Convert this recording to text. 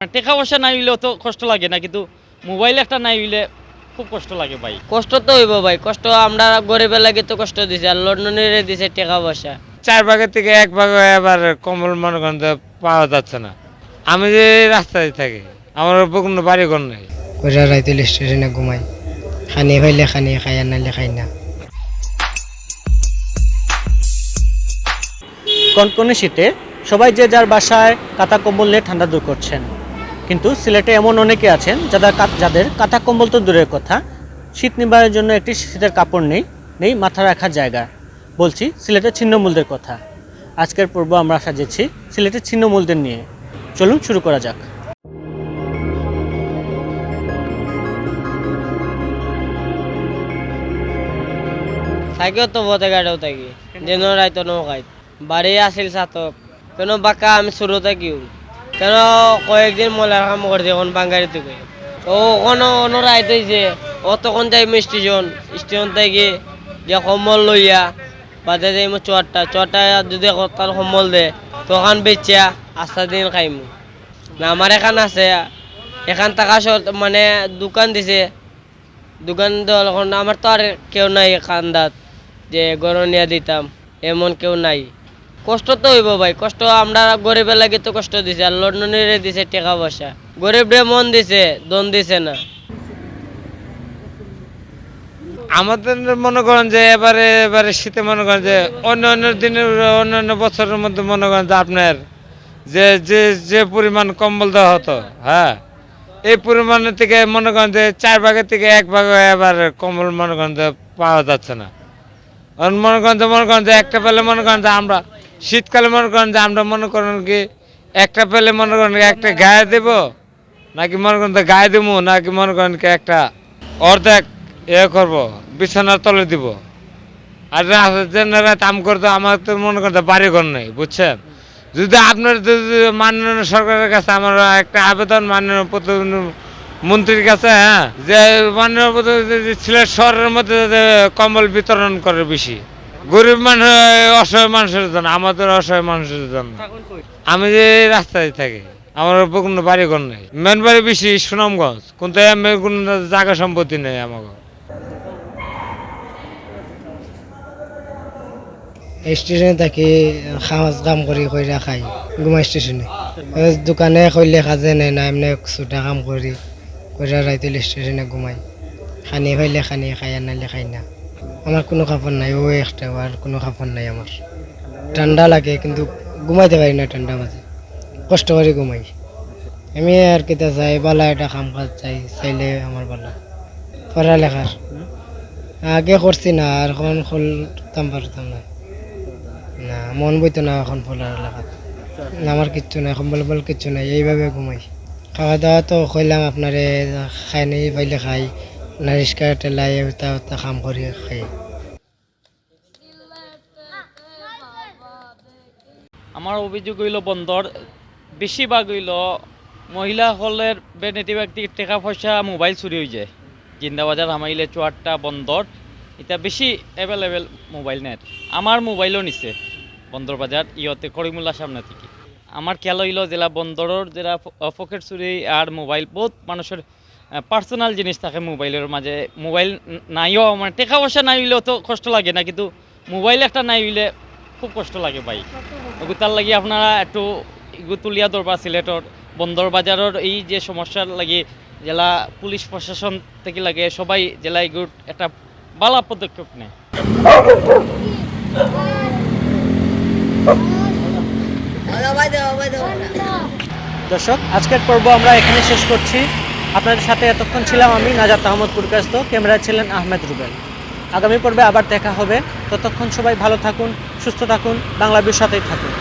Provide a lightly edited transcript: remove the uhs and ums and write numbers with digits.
টাকা পয়সা নাই হইলেও তো কষ্ট লাগে না, কিন্তু মোবাইল একটা নাই হইলে খুব কষ্ট লাগে ভাই। কষ্ট তো হইব ভাই, কষ্ট আমরা গরিবের লাগে তো কষ্ট দিছে, আর লন্ডনের দিছে টাকা পয়সা। 4 ভাগের থেকে 1 ভাগ এবার কম্বল মনে করেন যে পাওয়া যাচ্ছে না। আমি যে রাস্তায় থাকি, আমার কোনো বাড়ি ঘর নেই। কইরা রাইতে স্টেশনে ঘুমাই, খানি খাইলে খানি খাই, আর নাইলে খাই না। কনকনে শীতে সবাই যে যার বাসায় কাঁথা কম্বল নিয়ে ঠান্ডা দূর করছেন, কিন্তু সিলেটে এমন অনেকে আছেন যাদের কাঁথা কম্বল তো দূরের কথা, শীত নিবারের জন্য একটি শীতের কাপড় নেই মাথা রাখার জায়গা। বলছি সিলেটের ছিন্নমূলদের কথা। আজকের পর্ব আমরা সাজেছি সিলেটের ছিন্নমূলদের নিয়ে। চলুন শুরু করা যাক। থাকিও তো বতে গাড়িও থাকি, যেন রাইতো নো খাই। বাড়ি আসিল সাতক কেন বাঁকা, আমি শুরু থাকিও কেন কয়েকদিন মলার কাম করছি এখন বাঙ্গারি থেকে। ও কোনো রাইত হয়েছে, ও তখন যাই স্টেশন থেকে যে কম্বল লইয়া বাদে যাই চুয়ারটা যদি তার কম্বল দে তখন বেচিয়া আস্তা দিন খাইমু না। আমার এখান আছে, এখান থাকা মানে দোকান দিছে, দোকান দেওয়ার আমার তো আর কেউ নাই কান্দাত যে গরম নিয়ে দিতাম, এমন কেউ নাই। কষ্ট তো হইব ভাই, কষ্ট আমরা গরিবের লাগে তো কষ্ট দিছে, আর লন্ডনের দিছে টাকা পয়সা। গরিবরে মন দিছে, দন দিছে না। আমাদের মনে করেন যে এবারে শীতে মনে করেন যে অন্য দিনের অন্যান্য বছরের মধ্যে মনে করেন যে আপনার যে যে যে পরিমাণ কম্বল দেওয়া হতো, হ্যাঁ, এই পরিমাণের থেকে মনে করেন যে 4 ভাগের থেকে 1 ভাগ এবার কম্বল মনে করেন যে পাওয়া যাচ্ছে না। মনে করেন যে একটা পেলে মনে করেন যে আমরা শীতকালে মনে করেন যে আমরা মনে করেন কি একটা পেলে মনে করেন একটা গায়ে দেব, নাকি মনে করেন যে গায়ে দেবো, নাকি মনে করেন কি একটা অর্ধেক করব বিছানার তলে দিব। আর রাত আম করতে আমার তো মনে করতে বাড়ি ঘর নেই, বুঝছেন। যদি আপনার মাননীয় সরকারের কাছে আমার একটা আবেদন, মাননীয় মন্ত্রীর কাছে, হ্যাঁ, যে মাননীয় সিলেট শহরের মধ্যে কম্বল বিতরণ করে বেশি গরিব মানুষ, অসহায় মানুষের জন্য, আমাদের অসহায় মানুষের জন্য। আমি যে রাস্তায় থাকি, আমার কোনো বাড়ি ঘর নেই। মেন বাড়ি বেশি সুনামগঞ্জ, কিন্তু কোনো জায়গা সম্পত্তি নেই আমাকে। স্টেশনে থাকি, খামাজ কাম কইরা খাই, ঘুমাই স্টেশনে। দোকানে কইলে কাজে নেই না, এমনি ছোটা কাম কইরা রাইতে স্টেশনে ঘুমাই, খানি খাইলে খানি খাই, আর নাইলে খাই না। আমার কোনো কাপড় নাই, ও একটা, আর কোনো কাপড় নাই আমার। ঠান্ডা লাগে কিন্তু ঘুমাইতে পারি না, ঠান্ডা মাঝে কষ্ট করে ঘুমাই। আমি আর কেটা চাই, বালা একটা কাম কাজ চাইলে আমার বালা পড়ালেখার আগে করছি না, আর এখন খুলতাম পারতাম না, না মন বইতো না এখন পড়ালেখার। আমার কিচ্ছু নাই, কম্বল বল কিচ্ছু নাই, এইভাবে ঘুমাই। খাওয়া দাওয়া তো কইলাম আপনারে, খাই নাই পাইলে খাই না, রিক্সা টেলাই ওটা কাম করি খাই। আমার অভিযোগ হইল বন্দর বেশিরভাগ হইল মহিলাসকলের বেনেতি ব্যক্তি টাকা পয়সা মোবাইল চুরি হয়ে যায়। জিন্দাবাজার হামাইলে চুয়ারটা বন্দর এটা বেশি অ্যাভেলেবেল মোবাইল নেট। আমার মোবাইলও নিছে বন্দর বাজার ইয়তে করিমুল্লার সামনে থেকে। আমার খেয়াল হইল জেলা বন্দরের যারা পকেট চুরি আর মোবাইল, বহুত মানুষের পার্সোনাল জিনিস থাকে মোবাইলের মাঝে। মোবাইল নাইও, মানে টাকা পয়সা নাই হইলেও তো কষ্ট লাগে না, কিন্তু মোবাইল একটা নাই হইলে খুব কষ্ট লাগে ভাই। তার লাগি আপনারা একটু তুলিয়া দরবার সিলেটর বন্দর বাজারের এই যে সমস্যার লাগি জেলা পুলিশ প্রশাসন থেকে লাগে সবাই জেলা এগুলো একটা ভালো পদক্ষেপ নেয়। দর্শক, আজকের পর্ব আমরা এখানে শেষ করছি। আপনাদের সাথে এতক্ষণ ছিলাম আমি নাজাত আহমদ পুরকাস্ত, ক্যামেরায় ছিলেন আহমেদ রুবেল। আগামী পর্বে আবার দেখা হবে, ততক্ষণ সবাই ভালো থাকুন, সুস্থ থাকুন, বাংলা সাথেই থাকুন।